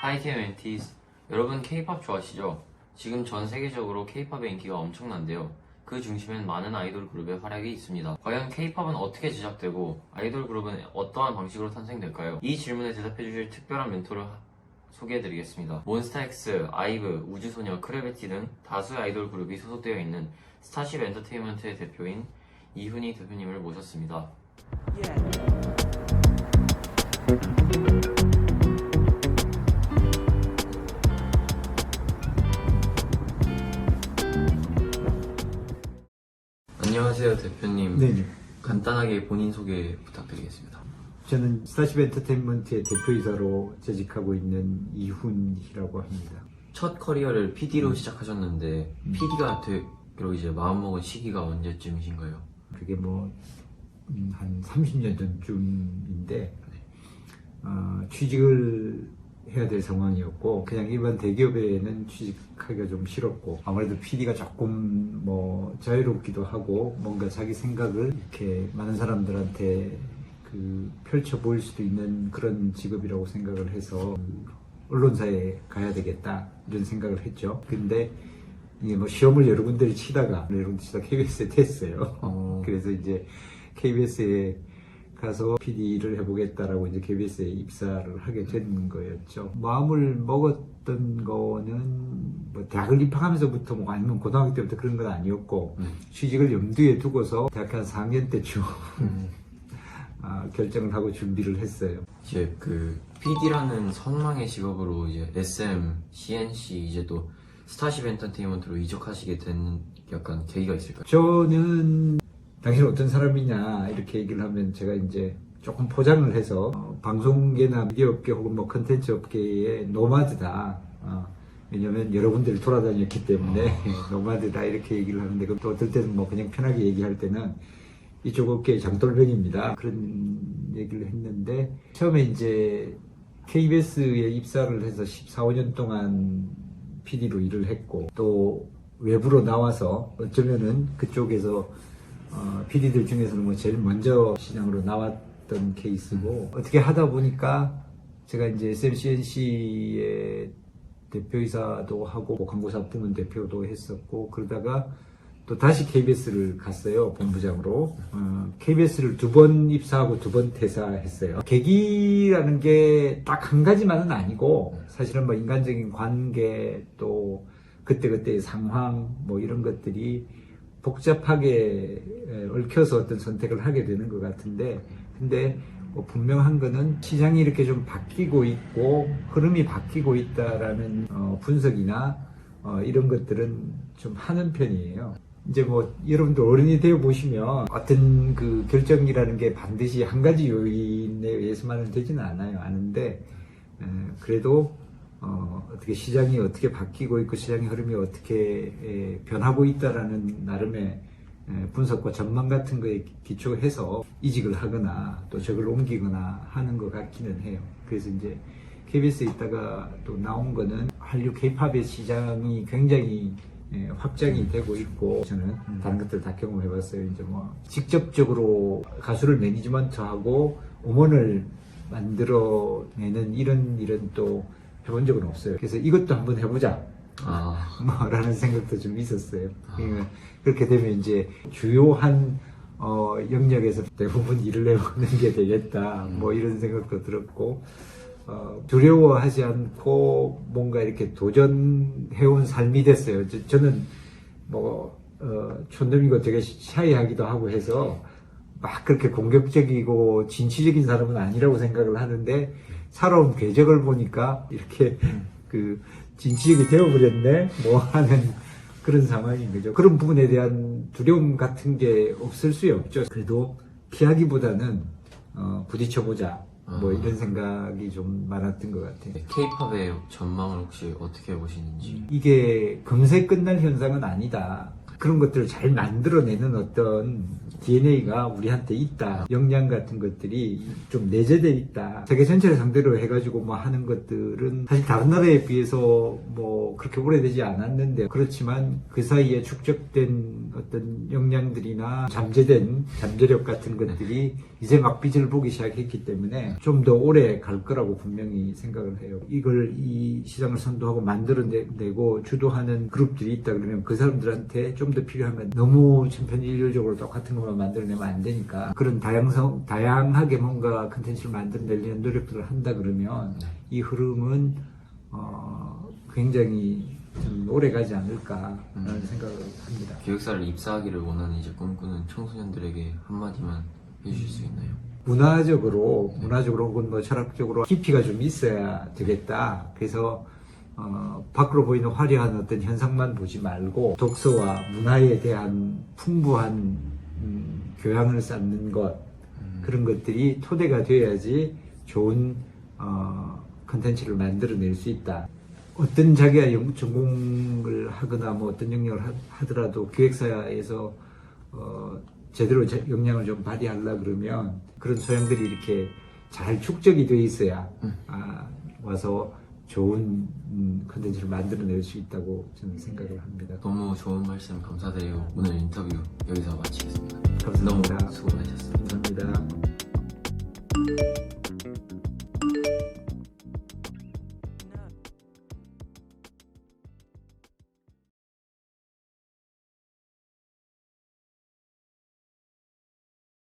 하이 K-멘티스, 여러분 K-팝 좋아하시죠? 지금 전 세계적으로 K-팝의 인기가 엄청난데요. 그 중심엔 많은 아이돌 그룹의 활약이 있습니다. 과연 K-팝은 어떻게 제작되고 아이돌 그룹은 어떠한 방식으로 탄생될까요? 이 질문에 대답해주실 특별한 멘토를 소개해드리겠습니다. 몬스타엑스, 아이브, 우주소녀, 크래비티 등 다수의 아이돌 그룹이 소속되어 있는 스타쉽 엔터테인먼트의 대표인 이훈이 대표님을 모셨습니다. 안녕하세요 대표님. 네. 간단하게 본인 소개 부탁드리겠습니다. 저는 스타쉽 엔터테인먼트의 대표이사로 재직하고 있는 이훈이라고 합니다. 첫 커리어를 PD로 시작하셨는데 PD가 되기로 이제 마음먹은 시기가 언제쯤이신가요? 그게 한 30년 전쯤인데 취직을 해야 될 상황이었고 그냥 일반 대기업에는 취직하기가 좀 싫었고 아무래도 PD가 조금 자유롭기도 하고 뭔가 자기 생각을 이렇게 많은 사람들한테 펼쳐 보일 수도 있는 그런 직업이라고 생각을 해서 언론사에 가야 되겠다 이런 생각을 했죠. 근데 이게 시험을 여러 군데를 치다가 KBS에 됐어요. 그래서 이제 KBS에 가서 PD를 해보겠다라고 이제 KBS에 입사를 하게 된 거였죠. 마음을 먹었던 거는 대학을 입학하면서부터 아니면 고등학교 때부터 그런 건 아니었고 취직을 염두에 두고서 대학 한 4학년 때쯤 결정을 하고 준비를 했어요. 이제 PD라는 선망의 직업으로 이제 SM, CNC 이제 또 스타쉽 엔터테인먼트로 이적하시게 된 약간 계기가 있을까요? 저는 당신 어떤 사람이냐 이렇게 얘기를 하면 제가 이제 조금 포장을 해서 방송계나 미디어 업계 혹은 컨텐츠 업계의 노마드다. 왜냐면 여러 군데를 돌아다녔기 때문에 노마드다 이렇게 얘기를 하는데 그럼 또 어떨 때는 그냥 편하게 얘기할 때는 이쪽 업계의 장돌뱅입니다. 그런 얘기를 했는데 처음에 이제 KBS에 입사를 해서 14, 15년 동안 PD로 일을 했고 또 외부로 나와서 어쩌면은 그쪽에서 PD들 중에서는 제일 먼저 시장으로 나왔던 케이스고 어떻게 하다 보니까 제가 이제 SMCNC의 대표이사도 하고 광고사 부문 대표도 했었고 그러다가 또 다시 KBS를 갔어요. 본부장으로. KBS를 2번 입사하고 2번 퇴사했어요. 계기라는 게 딱 한 가지만은 아니고 사실은 인간적인 관계 또 그때그때의 상황 이런 것들이 복잡하게 얽혀서 어떤 선택을 하게 되는 것 같은데 근데 분명한 거는 시장이 이렇게 좀 바뀌고 있고 흐름이 바뀌고 있다라는 분석이나 이런 것들은 좀 하는 편이에요. 이제 여러분들 어른이 되어 보시면 어떤 결정이라는 게 반드시 한 가지 요인에 의해서만은 되지는 아는데 그래도 어떻게 시장이 어떻게 바뀌고 있고 시장의 흐름이 어떻게 변하고 있다라는 나름의 분석과 전망 같은 거에 기초해서 이직을 하거나 또 적을 옮기거나 하는 것 같기는 해요. 그래서 이제 KBS에 있다가 또 나온 거는 한류 K-팝의 시장이 굉장히 확장이 되고 있고 저는 다른 것들 다 경험해봤어요. 이제 직접적으로 가수를 매니지먼트하고 음원을 만들어내는 이런 일은 또 해본 적은 없어요. 그래서 이것도 한번 해보자. 라는 생각도 좀 있었어요. 그렇게 되면 이제 주요한 영역에서 대부분 일을 해보는 게 되겠다. 이런 생각도 들었고 두려워하지 않고 뭔가 이렇게 도전해온 삶이 됐어요. 저는 촌놈이고 되게 샤이하기도 하고 해서 막 그렇게 공격적이고 진취적인 사람은 아니라고 생각을 하는데 살아온 궤적을 보니까 이렇게 진취적이 되어버렸네 하는 그런 상황인 거죠. 그런 부분에 대한 두려움 같은 게 없을 수 없죠. 그래도 피하기보다는 부딪혀보자 이런 생각이 좀 많았던 것 같아요. K-팝의 전망을 혹시 어떻게 보시는지? 이게 금세 끝날 현상은 아니다. 그런 것들을 잘 만들어내는 어떤 DNA가 우리한테 있다. 역량 같은 것들이 좀 내재되어 있다. 세계 전체를 상대로 해가지고 뭐 하는 것들은 사실 다른 나라에 비해서 뭐 그렇게 오래되지 않았는데 그렇지만 그 사이에 축적된 어떤 역량들이나 잠재력 같은 것들이 이제 막 빛을 보기 시작했기 때문에 좀 더 오래 갈 거라고 분명히 생각을 해요. 이 시장을 선도하고 만들어내고 주도하는 그룹들이 있다 그러면 그 사람들한테 좀 더 필요하면 너무 천편일률적으로 똑같은 것만 만들어내면 안 되니까 그런 다양하게 뭔가 컨텐츠를 만들어내려는 노력들을 한다 그러면 이 흐름은 굉장히 좀 오래 가지 않을까라는 생각을 합니다. 기획사를 입사하기를 원하는 이제 꿈꾸는 청소년들에게 한마디만 해주실 수 있나요? 문화적으로 혹은 뭐 철학적으로 깊이가 좀 있어야 되겠다. 그래서 밖으로 보이는 화려한 어떤 현상만 보지 말고 독서와 문화에 대한 풍부한 교양을 쌓는 것 그런 것들이 토대가 되어야지 좋은 컨텐츠를 만들어낼 수 있다. 어떤 자기가 전공을 하거나 뭐 어떤 영역을 하더라도 기획사에서 제대로 역량을 좀 발휘하려 그러면 그런 소양들이 이렇게 잘 축적이 돼 있어야 와서 좋은 컨텐츠를 만들어낼 수 있다고 저는 생각을 합니다. 너무 좋은 말씀 감사드리고 오늘 인터뷰 여기서 마치겠습니다. 감사합니다. 너무 수고 많으셨습니다. 감사합니다.